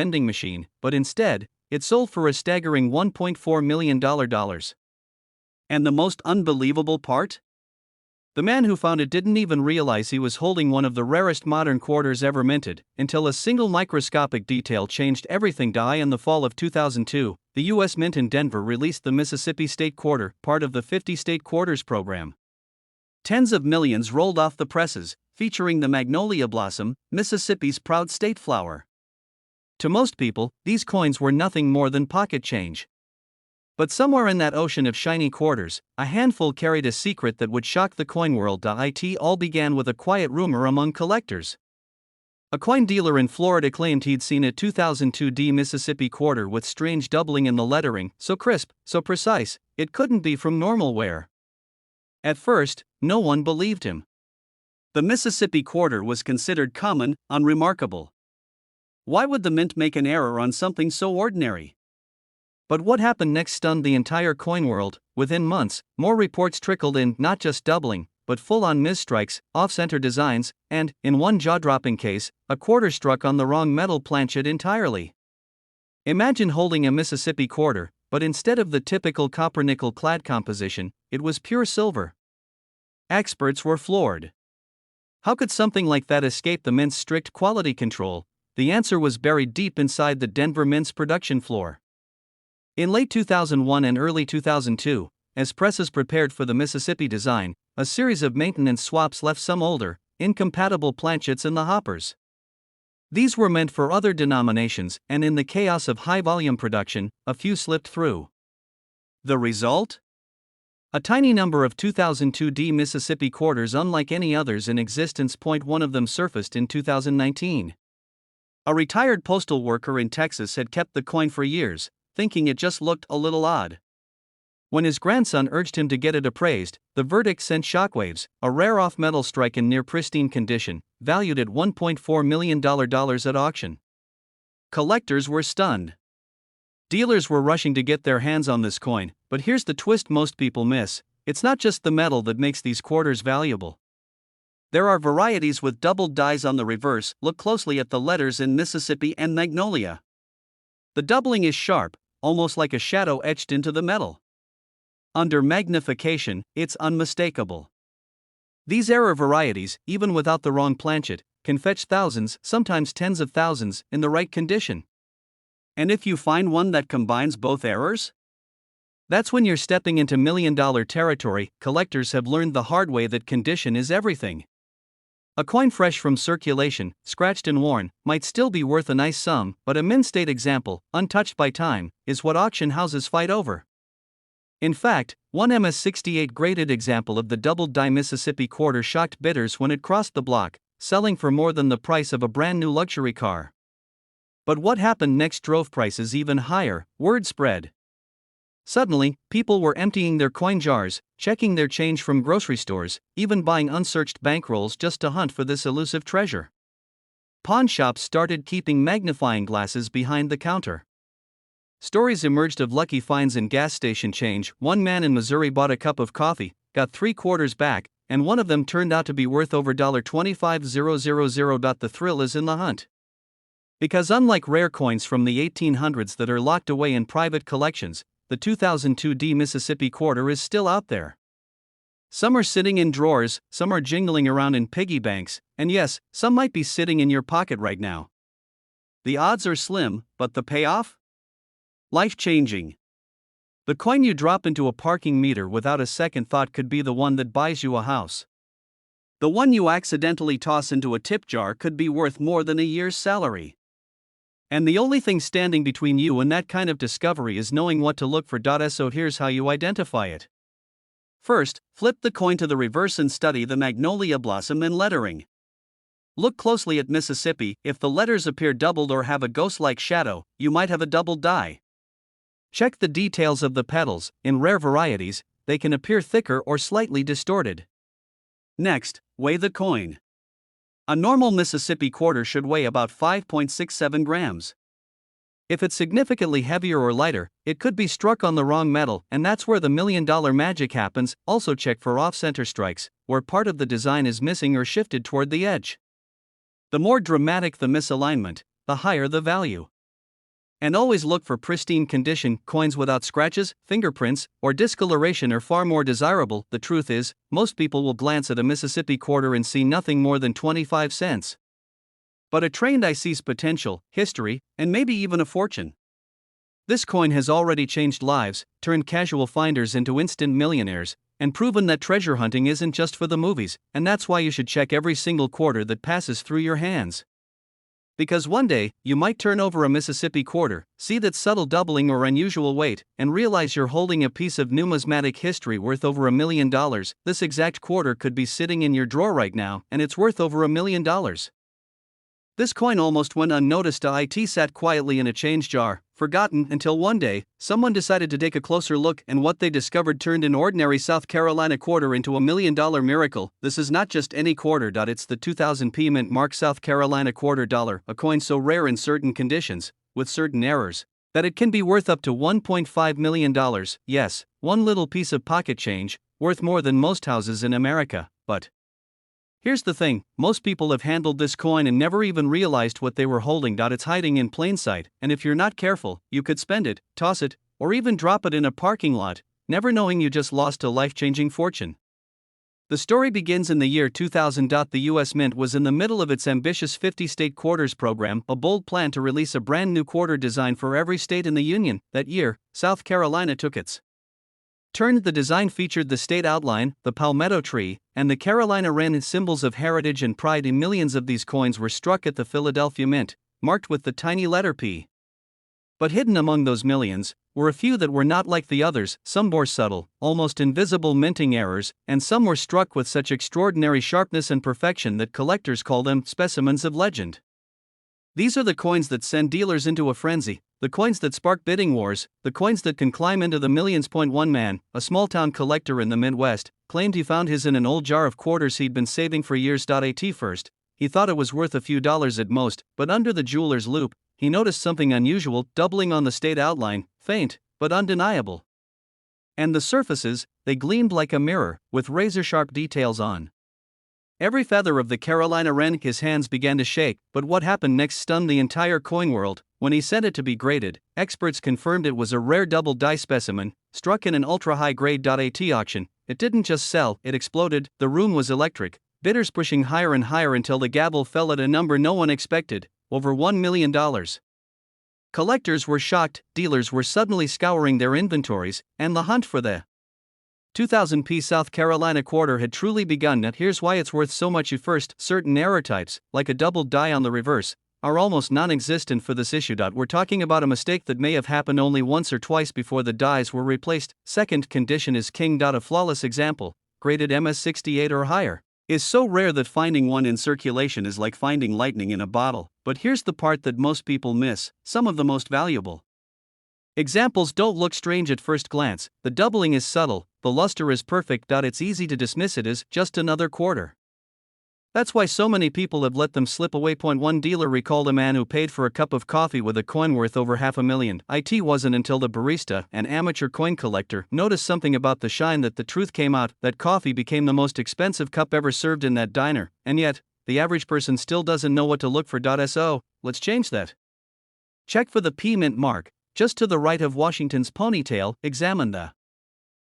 vending machine, but instead, it sold for a staggering $1.4 million. And the most unbelievable part? The man who found it didn't even realize he was holding one of the rarest modern quarters ever minted, until a single microscopic detail changed everything. In the fall of 2002, the U.S. Mint in Denver released the Mississippi State Quarter, part of the 50 State Quarters program. Tens of millions rolled off the presses, featuring the magnolia blossom, Mississippi's proud state flower. To most people, these coins were nothing more than pocket change. But somewhere in that ocean of shiny quarters, a handful carried a secret that would shock the coin world. It all began with a quiet rumor among collectors. A coin dealer in Florida claimed he'd seen a 2002 Mississippi quarter with strange doubling in the lettering, so crisp, so precise, it couldn't be from normal wear. At first, no one believed him. The Mississippi quarter was considered common, unremarkable. Why would the mint make an error on something so ordinary? But what happened next stunned the entire coin world. Within months, more reports trickled in, not just doubling, but full-on misstrikes, off-center designs, and, in one jaw-dropping case, a quarter struck on the wrong metal planchet entirely. Imagine holding a Mississippi quarter, but instead of the typical copper-nickel clad composition, it was pure silver. Experts were floored. How could something like that escape the mint's strict quality control? The answer was buried deep inside the Denver Mint's production floor. In late 2001 and early 2002, as presses prepared for the Mississippi design, a series of maintenance swaps left some older, incompatible planchets in the hoppers. These were meant for other denominations, and in the chaos of high-volume production, a few slipped through. The result? A tiny number of 2002 Mississippi quarters unlike any others in existence. One of them surfaced in 2019. A retired postal worker in Texas had kept the coin for years, thinking it just looked a little odd. When his grandson urged him to get it appraised, the verdict sent shockwaves: a rare off-metal strike in near pristine condition, valued at $1.4 million at auction. Collectors were stunned. Dealers were rushing to get their hands on this coin, but here's the twist most people miss: it's not just the metal that makes these quarters valuable. There are varieties with doubled dies on the reverse. Look closely at the letters in Mississippi and magnolia. The doubling is sharp, almost like a shadow etched into the metal. Under magnification, it's unmistakable. These error varieties, even without the wrong planchet, can fetch thousands, sometimes tens of thousands, in the right condition. And if you find one that combines both errors? That's when you're stepping into million-dollar territory. Collectors have learned the hard way that condition is everything. A coin fresh from circulation, scratched and worn, might still be worth a nice sum, but a mint-state example, untouched by time, is what auction houses fight over. In fact, one MS-68 graded example of the doubled-die Mississippi quarter shocked bidders when it crossed the block, selling for more than the price of a brand-new luxury car. But what happened next drove prices even higher. Word spread. Suddenly, people were emptying their coin jars, checking their change from grocery stores, even buying unsearched bankrolls just to hunt for this elusive treasure. Pawn shops started keeping magnifying glasses behind the counter. Stories emerged of lucky finds in gas station change. One man in Missouri bought a cup of coffee, got 3 quarters back, and one of them turned out to be worth over $25,000. The thrill is in the hunt. Because unlike rare coins from the 1800s that are locked away in private collections, the 2002 Mississippi quarter is still out there. Some are sitting in drawers, some are jingling around in piggy banks, and yes, some might be sitting in your pocket right now. The odds are slim, but the payoff? Life-changing. The coin you drop into a parking meter without a second thought could be the one that buys you a house. The one you accidentally toss into a tip jar could be worth more than a year's salary. And the only thing standing between you and that kind of discovery is knowing what to look for. So here's how you identify it. First, flip the coin to the reverse and study the magnolia blossom and lettering. Look closely at Mississippi. If the letters appear doubled or have a ghost-like shadow, you might have a doubled die. Check the details of the petals. In rare varieties, they can appear thicker or slightly distorted. Next, weigh the coin. A normal Mississippi quarter should weigh about 5.67 grams. If it's significantly heavier or lighter, it could be struck on the wrong metal, and that's where the million-dollar magic happens. Also check for off-center strikes, where part of the design is missing or shifted toward the edge. The more dramatic the misalignment, the higher the value. And always look for pristine condition. Coins without scratches, fingerprints, or discoloration are far more desirable. The truth is, most people will glance at a Mississippi quarter and see nothing more than 25 cents. But a trained eye sees potential, history, and maybe even a fortune. This coin has already changed lives, turned casual finders into instant millionaires, and proven that treasure hunting isn't just for the movies, and that's why you should check every single quarter that passes through your hands. Because one day, you might turn over a Mississippi quarter, see that subtle doubling or unusual weight, and realize you're holding a piece of numismatic history worth over $1 million. This exact quarter could be sitting in your drawer right now, and it's worth over $1 million. This coin almost went unnoticed. It sat quietly in a change jar, forgotten, until one day, someone decided to take a closer look, and what they discovered turned an ordinary South Carolina quarter into $1 million miracle. This is not just any quarter. It's the 2000p mint mark South Carolina quarter dollar, a coin so rare in certain conditions, with certain errors, that it can be worth up to $1.5 million. Yes, one little piece of pocket change, worth more than most houses in America. But here's the thing, most people have handled this coin and never even realized what they were holding. It's hiding in plain sight, and if you're not careful, you could spend it, toss it, or even drop it in a parking lot, never knowing you just lost a life-changing fortune. The story begins in the year 2000. The U.S. Mint was in the middle of its ambitious 50-state quarters program, a bold plan to release a brand new quarter design for every state in the Union. That year, South Carolina took its turn. The design featured the state outline, the palmetto tree, and the Carolina wren, symbols of heritage and pride. Millions of these coins were struck at the Philadelphia Mint, marked with the tiny letter P. But hidden among those millions were a few that were not like the others, some bore subtle, almost invisible minting errors, and some were struck with such extraordinary sharpness and perfection that collectors call them specimens of legend. These are the coins that send dealers into a frenzy, the coins that spark bidding wars, the coins that can climb into the millions. One man, a small-town collector in the Midwest, claimed he found his in an old jar of quarters he'd been saving for years. At first, he thought it was worth a few dollars at most, but under the jeweler's loupe, he noticed something unusual, doubling on the state outline, faint, but undeniable. And the surfaces, they gleamed like a mirror, with razor-sharp details on every feather of the Carolina wren. His hands began to shake, but what happened next stunned the entire coin world. When he sent it to be graded, experts confirmed it was a rare double die specimen, struck in an ultra-high grade. At auction, it didn't just sell, it exploded. The room was electric, bidders pushing higher and higher until the gavel fell at a number no one expected, over $1 million. Collectors were shocked, dealers were suddenly scouring their inventories, and the hunt for the 2000p South Carolina quarter had truly begun. Here's why it's worth so much. First, certain error types, like a double die on the reverse, are almost non-existent for this issue. We're talking about a mistake that may have happened only once or twice before the dies were replaced. Second, condition is king. A flawless example, graded MS68 or higher, is so rare that finding one in circulation is like finding lightning in a bottle. But here's the part that most people miss, some of the most valuable examples don't look strange at first glance. The doubling is subtle, the luster is perfect. It's easy to dismiss it as just another quarter. That's why so many people have let them slip away. One dealer recalled a man who paid for a cup of coffee with a coin worth over $500,000. It wasn't until the barista, an amateur coin collector, noticed something about the shine that the truth came out. That coffee became the most expensive cup ever served in that diner, and yet, the average person still doesn't know what to look for. So, let's change that. Check for the P mint mark, just to the right of Washington's ponytail. Examine the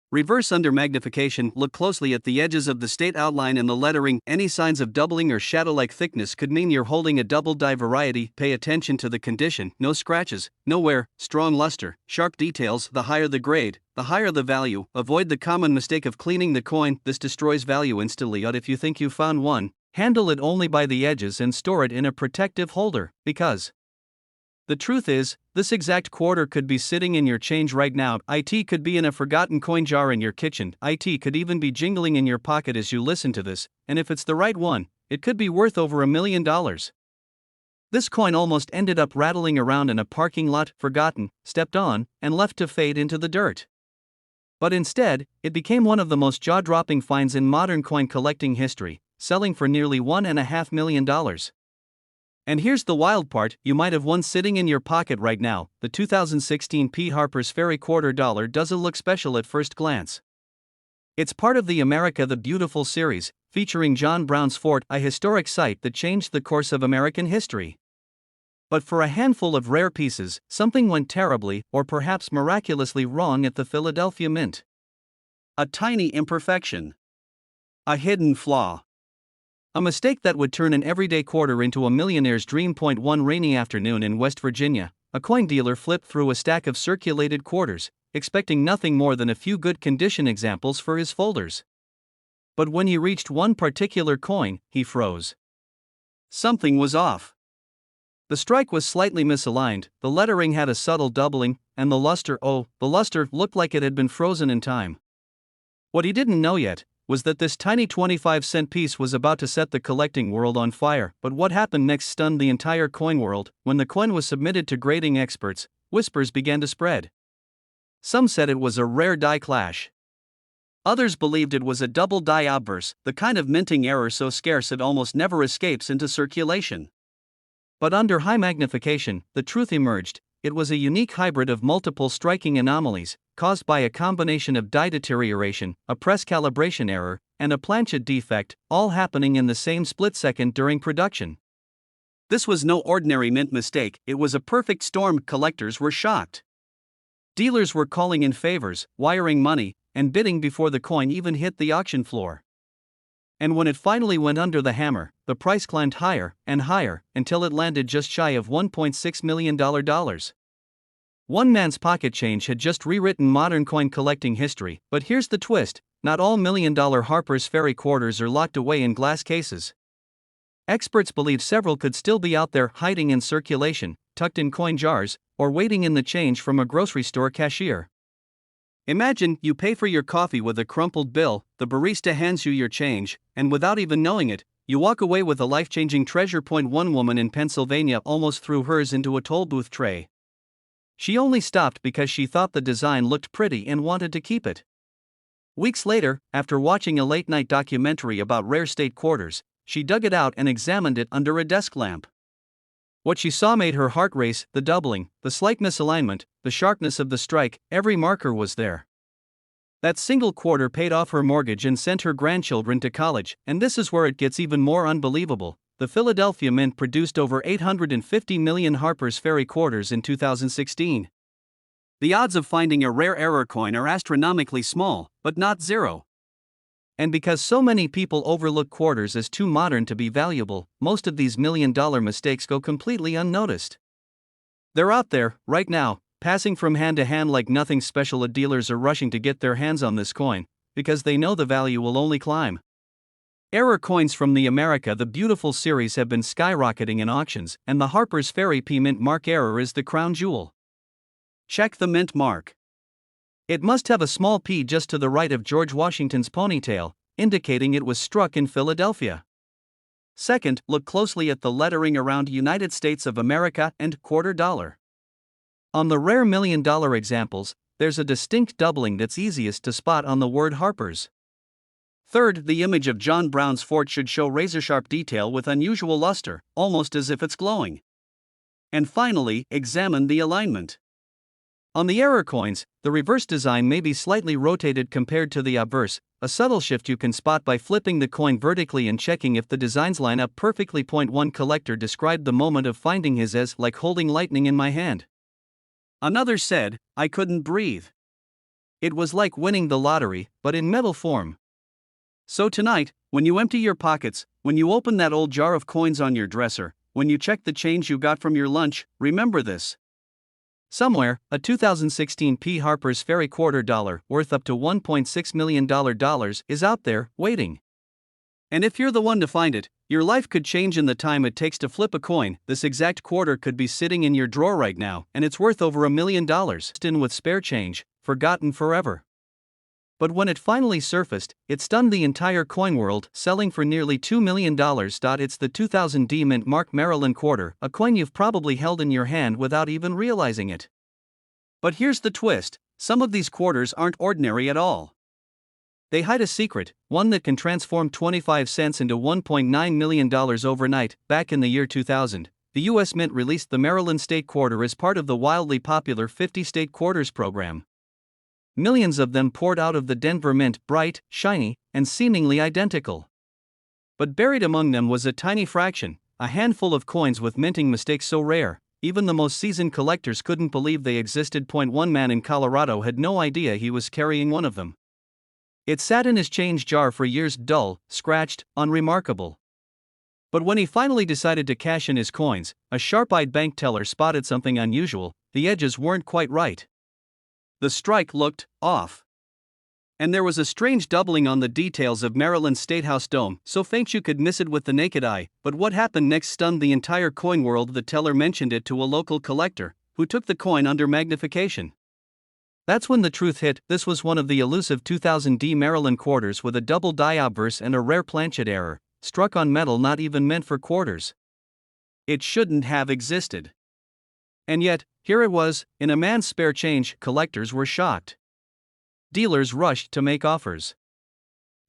reverse under magnification. Look closely at the edges of the state outline and the lettering. Any signs of doubling or shadow-like thickness could mean you're holding a double die variety. Pay attention to the condition. No scratches, no wear, strong luster, sharp details. The higher the grade, the higher the value. Avoid the common mistake of cleaning the coin. This destroys value instantly. If you think you found one, handle it only by the edges and store it in a protective holder, because the truth is, this exact quarter could be sitting in your change right now. It could be in a forgotten coin jar in your kitchen. It could even be jingling in your pocket as you listen to this, and if it's the right one, it could be worth over $1 million. This coin almost ended up rattling around in a parking lot, forgotten, stepped on, and left to fade into the dirt. But instead, it became one of the most jaw-dropping finds in modern coin collecting history, selling for nearly $1.5 million. And here's the wild part, you might have one sitting in your pocket right now. The 2016 P. Harper's Ferry quarter dollar doesn't look special at first glance. It's part of the America the Beautiful series, featuring John Brown's fort, a historic site that changed the course of American history. But for a handful of rare pieces, something went terribly, or perhaps miraculously wrong at the Philadelphia Mint. A tiny imperfection. A hidden flaw. A mistake that would turn an everyday quarter into a millionaire's dream. One rainy afternoon in West Virginia, a coin dealer flipped through a stack of circulated quarters, expecting nothing more than a few good condition examples for his folders. But when he reached one particular coin, he froze. Something was off. The strike was slightly misaligned, the lettering had a subtle doubling, and the luster looked like it had been frozen in time. What he didn't know yet was that this tiny 25-cent piece was about to set the collecting world on fire. But what happened next stunned the entire coin world. When the coin was submitted to grading experts, whispers began to spread. Some said it was a rare die clash. Others believed it was a double die obverse, the kind of minting error so scarce it almost never escapes into circulation. But under high magnification, the truth emerged: it was a unique hybrid of multiple striking anomalies, caused by a combination of die deterioration, a press calibration error, and a planchet defect, all happening in the same split second during production. This was no ordinary mint mistake, it was a perfect storm. Collectors were shocked. Dealers were calling in favors, wiring money, and bidding before the coin even hit the auction floor. And when it finally went under the hammer, the price climbed higher and higher until it landed just shy of $1.6 million. One man's pocket change had just rewritten modern coin collecting history. But here's the twist: not all $1 million Harper's Ferry quarters are locked away in glass cases. Experts believe several could still be out there hiding in circulation, tucked in coin jars, or waiting in the change from a grocery store cashier. Imagine you pay for your coffee with a crumpled bill, the barista hands you your change, and without even knowing it, you walk away with a life-changing treasure. One woman in Pennsylvania almost threw hers into a toll booth tray. She only stopped because she thought the design looked pretty and wanted to keep it. Weeks later, after watching a late-night documentary about rare state quarters, she dug it out and examined it under a desk lamp. What she saw made her heart race: the doubling, the slight misalignment, the sharpness of the strike, every marker was there. That single quarter paid off her mortgage and sent her grandchildren to college, and this is where it gets even more unbelievable. The Philadelphia Mint produced over 850 million Harper's Ferry quarters in 2016. The odds of finding a rare error coin are astronomically small, but not zero. And because so many people overlook quarters as too modern to be valuable, most of these $1 million mistakes go completely unnoticed. They're out there, right now, passing from hand to hand like nothing special. Dealers are rushing to get their hands on this coin, because they know the value will only climb. Error coins from the America the Beautiful series have been skyrocketing in auctions, and the Harper's Ferry P Mint Mark error is the crown jewel. Check the mint mark. It must have a small p just to the right of George Washington's ponytail, indicating it was struck in Philadelphia. Second, look closely at the lettering around United States of America and quarter dollar. On the rare $1 million examples, there's a distinct doubling that's easiest to spot on the word Harper's. Third, the image of John Brown's fort should show razor-sharp detail with unusual luster, almost as if it's glowing. And finally, examine the alignment. On the error coins, the reverse design may be slightly rotated compared to the obverse, a subtle shift you can spot by flipping the coin vertically and checking if the designs line up perfectly. One collector described the moment of finding his as like holding lightning in my hand. Another said, "I couldn't breathe. It was like winning the lottery, but in metal form." So tonight, when you empty your pockets, when you open that old jar of coins on your dresser, when you check the change you got from your lunch, remember this. Somewhere, a 2016 P. Harper's Ferry quarter dollar worth up to $1.6 million is out there, waiting. And if you're the one to find it, your life could change in the time it takes to flip a coin. This exact quarter could be sitting in your drawer right now, and it's worth over $1 million, in with spare change, forgotten forever. But when it finally surfaced, it stunned the entire coin world, selling for nearly $2 million. It's the 2000 D Mint Mark Maryland quarter, a coin you've probably held in your hand without even realizing it. But here's the twist: some of these quarters aren't ordinary at all. They hide a secret, one that can transform 25 cents into $1.9 million overnight. Back in the year 2000, the U.S. Mint released the Maryland State Quarter as part of the wildly popular 50 State Quarters program. Millions of them poured out of the Denver Mint, bright, shiny, and seemingly identical. But buried among them was a tiny fraction, a handful of coins with minting mistakes so rare, even the most seasoned collectors couldn't believe they existed. One man in Colorado had no idea he was carrying one of them. It sat in his change jar for years, dull, scratched, unremarkable. But when he finally decided to cash in his coins, a sharp-eyed bank teller spotted something unusual. The edges weren't quite right. The strike looked off. And there was a strange doubling on the details of Maryland's State House dome, so faint you could miss it with the naked eye. But what happened next stunned the entire coin world. The teller mentioned it to a local collector, who took the coin under magnification. That's when the truth hit. This was one of the elusive 2000D Maryland quarters with a double die obverse and a rare planchet error, struck on metal not even meant for quarters. It shouldn't have existed. And yet, here it was, in a man's spare change. Collectors were shocked. Dealers rushed to make offers.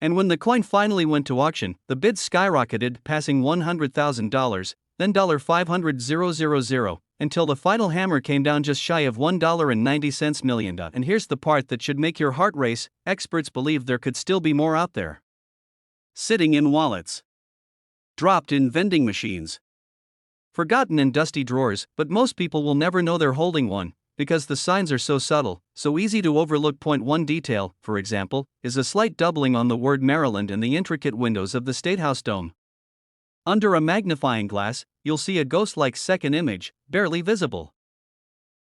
And when the coin finally went to auction, the bids skyrocketed, passing $100,000, then $500,000, until the final hammer came down just shy of $1.90 million. And here's the part that should make your heart race: experts believe there could still be more out there. Sitting in wallets. Dropped in vending machines. Forgotten in dusty drawers, but most people will never know they're holding one, because the signs are so subtle, so easy to overlook. One detail, for example, is a slight doubling on the word Maryland in the intricate windows of the State House dome. Under a magnifying glass, you'll see a ghost-like second image, barely visible.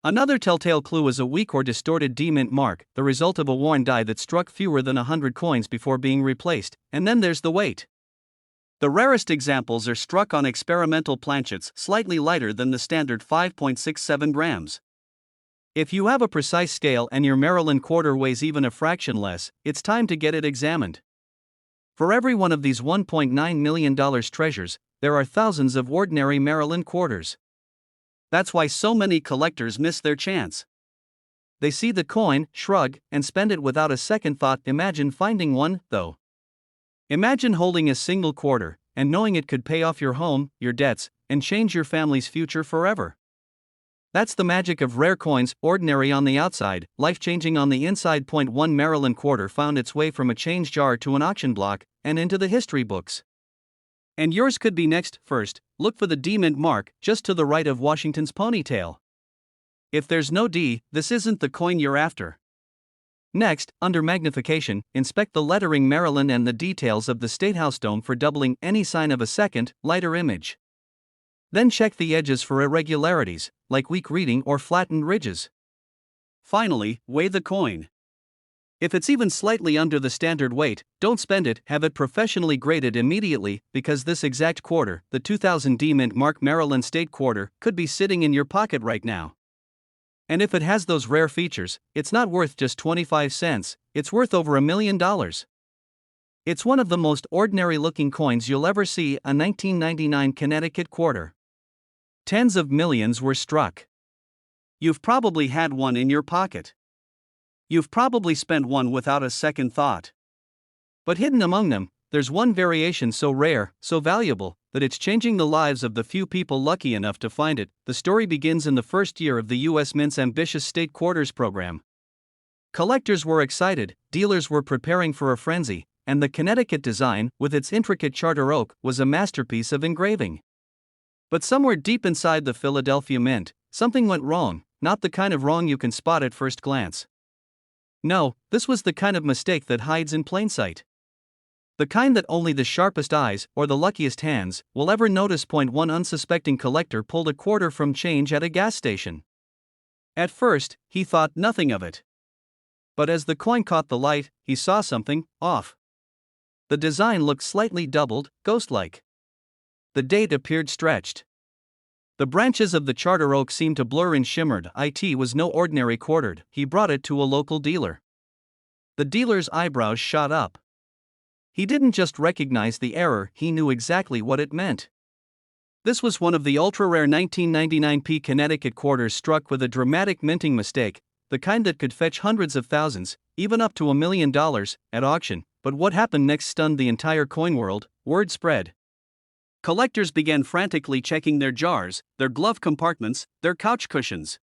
Another telltale clue is a weak or distorted D-mint mark, the result of a worn die that struck fewer than 100 coins before being replaced. And then there's the weight. The rarest examples are struck on experimental planchets, slightly lighter than the standard 5.67 grams. If you have a precise scale and your Maryland quarter weighs even a fraction less, it's time to get it examined. For every one of these $1.9 million treasures, there are thousands of ordinary Maryland quarters. That's why so many collectors miss their chance. They see the coin, shrug, and spend it without a second thought. Imagine finding one, though. Imagine holding a single quarter, and knowing it could pay off your home, your debts, and change your family's future forever. That's the magic of rare coins, ordinary on the outside, life-changing on the inside. One Maryland quarter found its way from a change jar to an auction block, and into the history books. And yours could be next. First, look for the D-mint mark, just to the right of Washington's ponytail. If there's no D, this isn't the coin you're after. Next, under magnification, inspect the lettering Maryland and the details of the State House dome for doubling, any sign of a second, lighter image. Then check the edges for irregularities, like weak reading or flattened ridges. Finally, weigh the coin. If it's even slightly under the standard weight, don't spend it. Have it professionally graded immediately, because this exact quarter, the 2000 D-mint mark Maryland State quarter, could be sitting in your pocket right now. And if it has those rare features, it's not worth just 25 cents, it's worth over $1 million. It's one of the most ordinary looking coins you'll ever see, a 1999 Connecticut quarter. Tens of millions were struck. You've probably had one in your pocket. You've probably spent one without a second thought. But hidden among them, there's one variation so rare, so valuable, that it's changing the lives of the few people lucky enough to find it. The story begins in the first year of the U.S. Mint's ambitious state quarters program. Collectors were excited, dealers were preparing for a frenzy, and the Connecticut design, with its intricate charter oak, was a masterpiece of engraving. But somewhere deep inside the Philadelphia Mint, something went wrong, not the kind of wrong you can spot at first glance. No, this was the kind of mistake that hides in plain sight. The kind that only the sharpest eyes, or the luckiest hands, will ever notice. One unsuspecting collector pulled a quarter from change at a gas station. At first, he thought nothing of it. But as the coin caught the light, he saw something off. The design looked slightly doubled, ghost-like. The date appeared stretched. The branches of the charter oak seemed to blur and shimmered. It was no ordinary quarter. He brought it to a local dealer. The dealer's eyebrows shot up. He didn't just recognize the error, he knew exactly what it meant. This was one of the ultra-rare 1999 Connecticut quarters struck with a dramatic minting mistake, the kind that could fetch hundreds of thousands, even up to $1 million, at auction. But what happened next stunned the entire coin world. Word spread. Collectors began frantically checking their jars, their glove compartments, their couch cushions.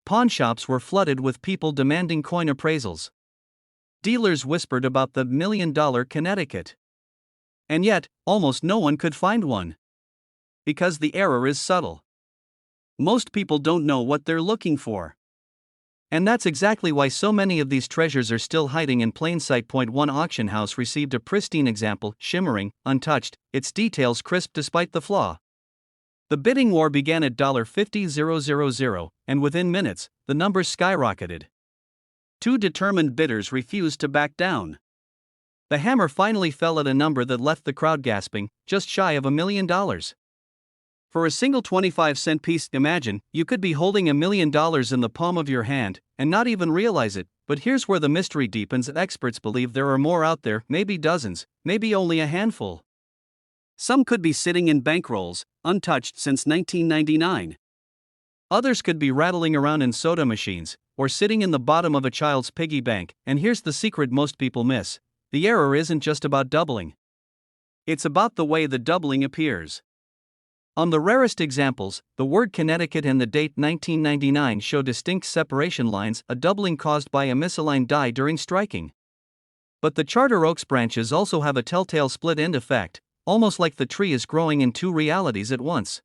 Pawn shops were flooded with people demanding coin appraisals. Dealers whispered about the $1 million Connecticut. And yet, almost no one could find one. Because the error is subtle. Most people don't know what they're looking for. And that's exactly why so many of these treasures are still hiding in plain sight. One auction house received a pristine example, shimmering, untouched, its details crisp despite the flaw. The bidding war began at $50,000, and within minutes, the numbers skyrocketed. Two determined bidders refused to back down. The hammer finally fell at a number that left the crowd gasping, just shy of $1 million. For a single 25-cent piece, imagine, you could be holding $1 million in the palm of your hand, and not even realize it. But here's where the mystery deepens. Experts believe there are more out there, maybe dozens, maybe only a handful. Some could be sitting in bankrolls, untouched since 1999. Others could be rattling around in soda machines, or sitting in the bottom of a child's piggy bank. And here's the secret most people miss: the error isn't just about doubling. It's about the way the doubling appears. On the rarest examples, the word Connecticut and the date 1999 show distinct separation lines, a doubling caused by a misaligned die during striking. But the Charter Oak's branches also have a telltale split-end effect, almost like the tree is growing in two realities at once.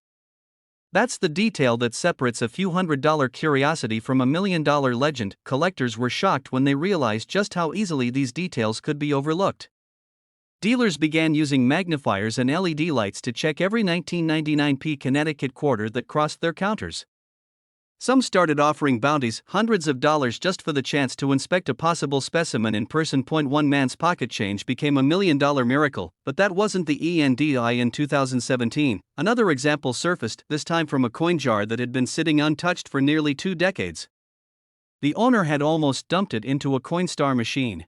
That's the detail that separates a few $100 curiosity from a $1 million legend. Collectors were shocked when they realized just how easily these details could be overlooked. Dealers began using magnifiers and LED lights to check every 1999p Connecticut quarter that crossed their counters. Some started offering bounties, hundreds of dollars just for the chance to inspect a possible specimen in person. One man's pocket change became a $1 million miracle, but that wasn't the end. In 2017, another example surfaced, this time from a coin jar that had been sitting untouched for nearly 2 decades. The owner had almost dumped it into a Coinstar machine.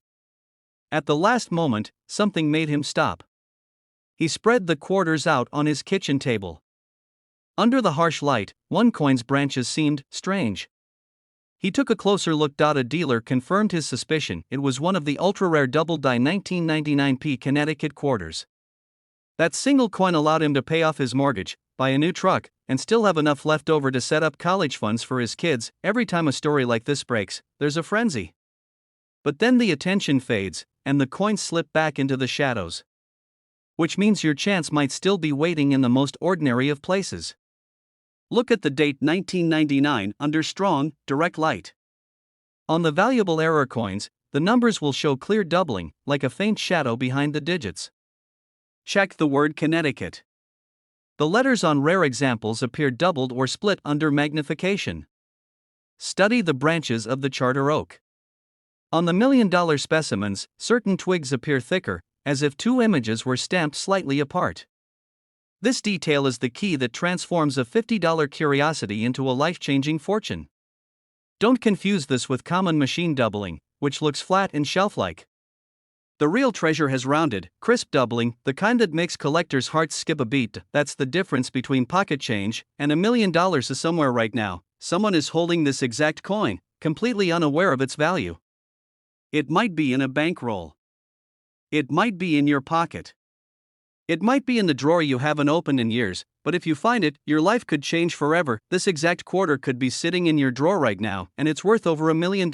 At the last moment, something made him stop. He spread the quarters out on his kitchen table. Under the harsh light, one coin's branches seemed strange. He took a closer look. A dealer confirmed his suspicion. It was one of the ultra-rare double-die 1999p Connecticut quarters. That single coin allowed him to pay off his mortgage, buy a new truck, and still have enough left over to set up college funds for his kids. Every time a story like this breaks, there's a frenzy. But then the attention fades, and the coins slip back into the shadows. Which means your chance might still be waiting in the most ordinary of places. Look at the date 1999 under strong, direct light. On the valuable error coins, the numbers will show clear doubling, like a faint shadow behind the digits. Check the word Connecticut. The letters on rare examples appear doubled or split under magnification. Study the branches of the Charter Oak. On the $1 million specimens, certain twigs appear thicker, as if two images were stamped slightly apart. This detail is the key that transforms a $50 curiosity into a life-changing fortune. Don't confuse this with common machine doubling, which looks flat and shelf-like. The real treasure has rounded, crisp doubling, the kind that makes collectors' hearts skip a beat. That's the difference between pocket change and $1 million. Somewhere right now, someone is holding this exact coin, completely unaware of its value. It might be in a bankroll. It might be in your pocket. It might be in the drawer you haven't opened in years, but if you find it, your life could change forever. This exact quarter could be sitting in your drawer right now, and it's worth over $1 million.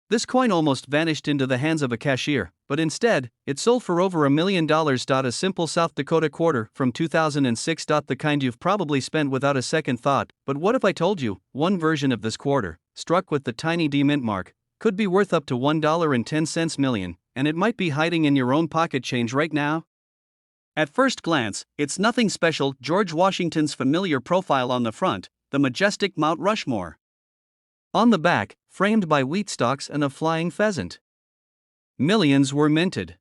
This coin almost vanished into the hands of a cashier, but instead, it sold for over $1 million. A simple South Dakota quarter from 2006. The kind you've probably spent without a second thought. But what if I told you, one version of this quarter, struck with the tiny D mint mark, could be worth up to $1.10 million, and it might be hiding in your own pocket change right now? At first glance, it's nothing special. George Washington's familiar profile on the front, the majestic Mount Rushmore. On the back, framed by wheat stalks and a flying pheasant. Millions were minted.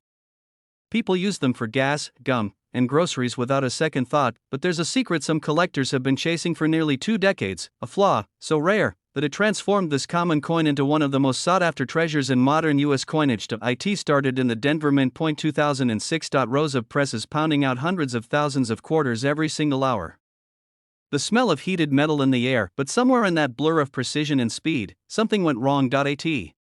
People use them for gas, gum, and groceries without a second thought, but there's a secret some collectors have been chasing for nearly 2 decades, a flaw so rare that it transformed this common coin into one of the most sought-after treasures in modern U.S. coinage. It started in the Denver Mint. 2006. Rows of presses pounding out hundreds of thousands of quarters every single hour. The smell of heated metal in the air, but somewhere in that blur of precision and speed, something went wrong. At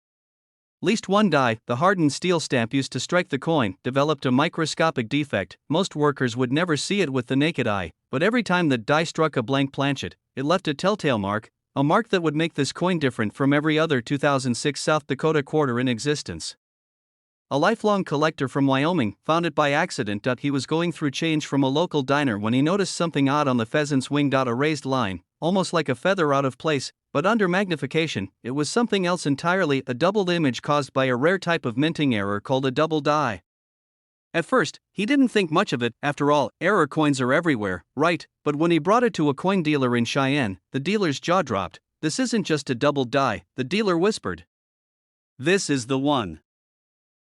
least one die, the hardened steel stamp used to strike the coin, developed a microscopic defect. Most workers would never see it with the naked eye, but every time the die struck a blank planchet, it left a telltale mark, a mark that would make this coin different from every other 2006 South Dakota quarter in existence. a lifelong collector from Wyoming, found it by accident. He was going through change from a local diner when he noticed something odd on the pheasant's wing. A raised line, almost like a feather out of place, but under magnification, it was something else entirely, a doubled image caused by a rare type of minting error called a double die. At first, he didn't think much of it. After all, error coins are everywhere, right? But when he brought it to a coin dealer in Cheyenne, the dealer's jaw dropped. "This isn't just a double die," the dealer whispered. "This is the one."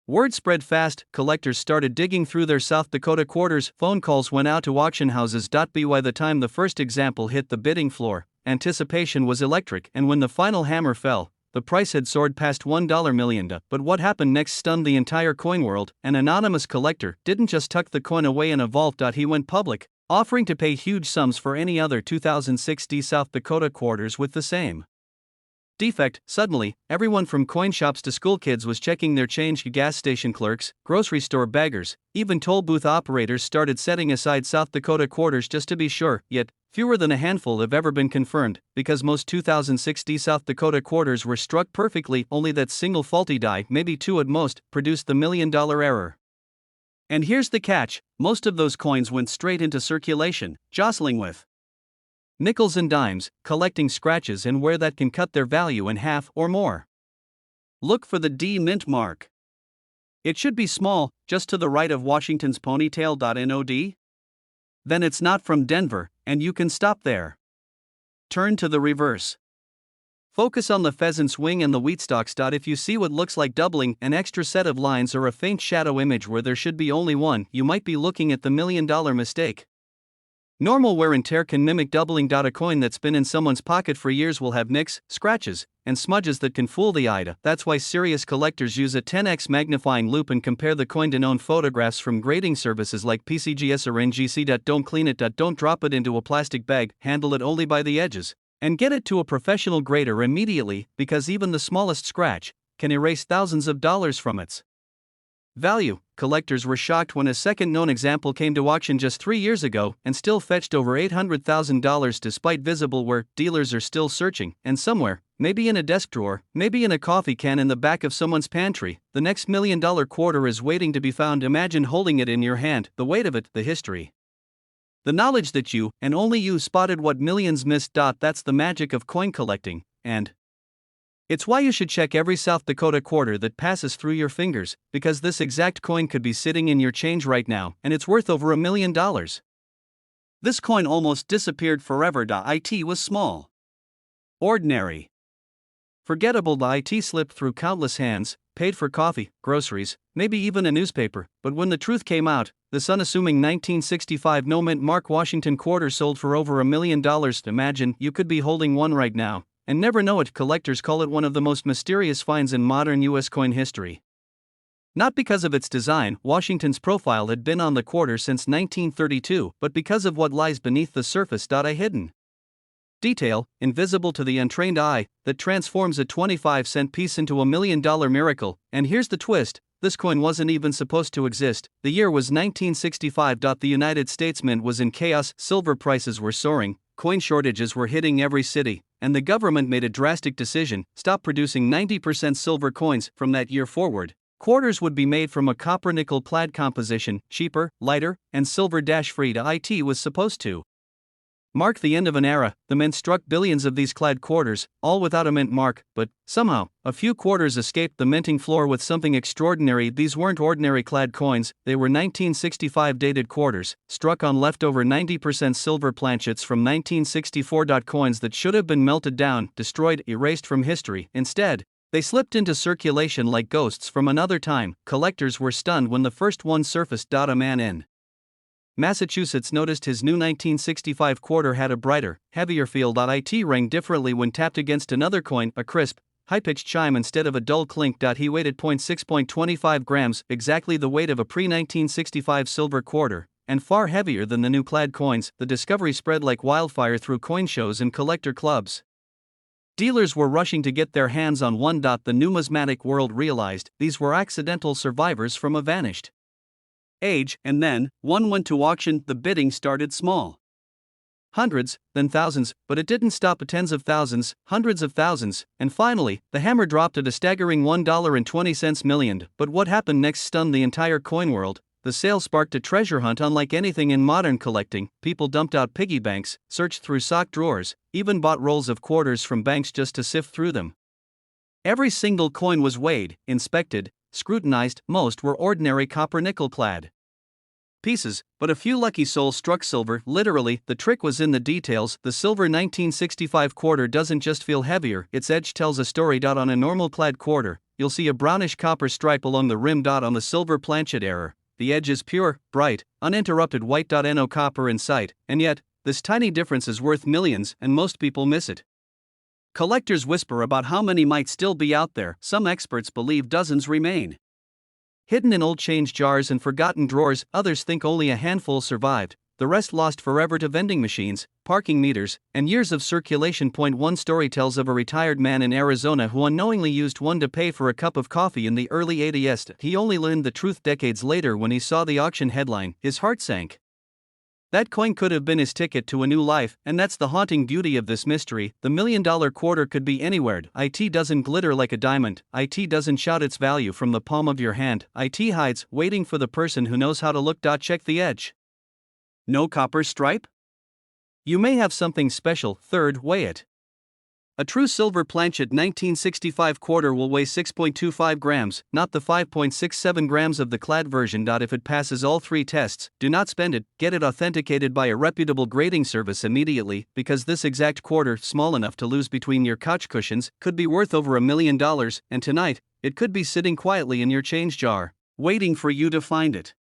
Word spread fast. Collectors started digging through their South Dakota quarters. Phone calls went out to auction houses. By the time the first example hit the bidding floor, anticipation was electric, and when the final hammer fell, the price had soared past $1 million. But what happened next stunned the entire coin world. An anonymous collector didn't just tuck the coin away in a vault. He went public, offering to pay huge sums for any other 2060 South Dakota quarters with the same defect. Suddenly, everyone from coin shops to school kids was checking their change. Gas station clerks, grocery store beggars, even toll booth operators started setting aside South Dakota quarters just to be sure. Yet, fewer than a handful have ever been confirmed, because most 2060 South Dakota quarters were struck perfectly. Only that single faulty die, maybe two at most, produced the $1 million error. And here's the catch: most of those coins went straight into circulation, jostling with nickels and dimes, collecting scratches and wear that can cut their value in half or more. Look for the D mint mark. It should be small, just to the right of Washington's ponytail. Nod? Then it's not from Denver, and you can stop there. Turn to the reverse. Focus on the pheasant's wing and the wheat stalks. If you see what looks like doubling, an extra set of lines, or a faint shadow image where there should be only one, you might be looking at the $1 million mistake. Normal wear and tear can mimic doubling. A coin that's been in someone's pocket for years will have nicks, scratches, and smudges that can fool the eye. That's why serious collectors use a 10x magnifying loupe and compare the coin to known photographs from grading services like PCGS or NGC. Don't clean it. Don't drop it into a plastic bag, handle it only by the edges, and get it to a professional grader immediately, because even the smallest scratch can erase thousands of dollars from its value. Collectors were shocked when a second known example came to auction just 3 years ago and still fetched over $800,000 despite visible wear. Dealers are still searching, and somewhere, maybe in a desk drawer, maybe in a coffee can in the back of someone's pantry, the next $1 million quarter is waiting to be found. Imagine holding it in your hand, the weight of it, the history, the knowledge that you, and only you, spotted what millions missed. That's the magic of coin collecting, and it's why you should check every South Dakota quarter that passes through your fingers, because this exact coin could be sitting in your change right now, and it's worth over $1 million. This coin almost disappeared forever. It was small, ordinary, forgettable. It slipped through countless hands, paid for coffee, groceries, maybe even a newspaper, but when the truth came out, this unassuming 1965 no mint mark Washington quarter sold for over $1 million. Imagine you could be holding one right now and never know it. Collectors call it one of the most mysterious finds in modern U.S. coin history. Not because of its design, Washington's profile had been on the quarter since 1932, but because of what lies beneath the surface. A hidden detail, invisible to the untrained eye, that transforms a 25-cent piece into $1 million miracle. And here's the twist: this coin wasn't even supposed to exist. The year was 1965. The United States Mint was in chaos, silver prices were soaring, coin shortages were hitting every city, and the government made a drastic decision: stop producing 90% silver coins. From that year forward, quarters would be made from a copper-nickel plaid composition, cheaper, lighter, and silver-free. It was supposed to mark the end of an era. The mint struck billions of these clad quarters, all without a mint mark, but somehow, a few quarters escaped the minting floor with something extraordinary. These weren't ordinary clad coins, they were 1965 dated quarters, struck on leftover 90% silver planchets from 1964. Coins that should have been melted down, destroyed, erased from history. Instead, they slipped into circulation like ghosts from another time. Collectors were stunned when the first one surfaced. A man in Massachusetts noticed his new 1965 quarter had a brighter, heavier feel. It rang differently when tapped against another coin, a crisp, high-pitched chime instead of a dull clink. He weighed at 6.25 grams, exactly the weight of a pre-1965 silver quarter, and far heavier than the new plaid coins. The discovery spread like wildfire through coin shows and collector clubs. Dealers were rushing to get their hands on one. The numismatic world realized these were accidental survivors from a vanished age, and then, one went to auction. The bidding started small. hundreds, then thousands, but it didn't stop at tens of thousands, hundreds of thousands, and finally, the hammer dropped at a staggering $1.20 million. But what happened next stunned the entire coin world. The sale sparked a treasure hunt unlike anything in modern collecting. People dumped out piggy banks, searched through sock drawers, even bought rolls of quarters from banks just to sift through them. Every single coin was weighed, inspected, scrutinized. Most were ordinary copper nickel-clad pieces, but a few lucky souls struck silver. Literally, the trick was in the details. The silver 1965 quarter doesn't just feel heavier, its edge tells a story. On a normal clad quarter, you'll see a brownish copper stripe along the rim. On the silver planchet error, the edge is pure, bright, uninterrupted white. No copper in sight, and yet, this tiny difference is worth millions, and most people miss it. Collectors whisper about how many might still be out there. Some experts believe dozens remain hidden in old change jars and forgotten drawers. Others think only a handful survived, the rest lost forever to vending machines, parking meters, and years of circulation. One story tells of a retired man in Arizona who unknowingly used one to pay for a cup of coffee in the early 80s. He only learned the truth decades later when he saw the auction headline. His heart sank. That coin could have been his ticket to a new life, and that's the haunting beauty of this mystery. The $1 million quarter could be anywhere. It doesn't glitter like a diamond. It doesn't shout its value from the palm of your hand. It hides, waiting for the person who knows how to look. Check the edge. No copper stripe? You may have something special. Third, weigh it. A true silver planchet 1965 quarter will weigh 6.25 grams, not the 5.67 grams of the clad version. If it passes all three tests, do not spend it. Get it authenticated by a reputable grading service immediately, because this exact quarter, small enough to lose between your couch cushions, could be worth over $1 million, and tonight, it could be sitting quietly in your change jar, waiting for you to find it.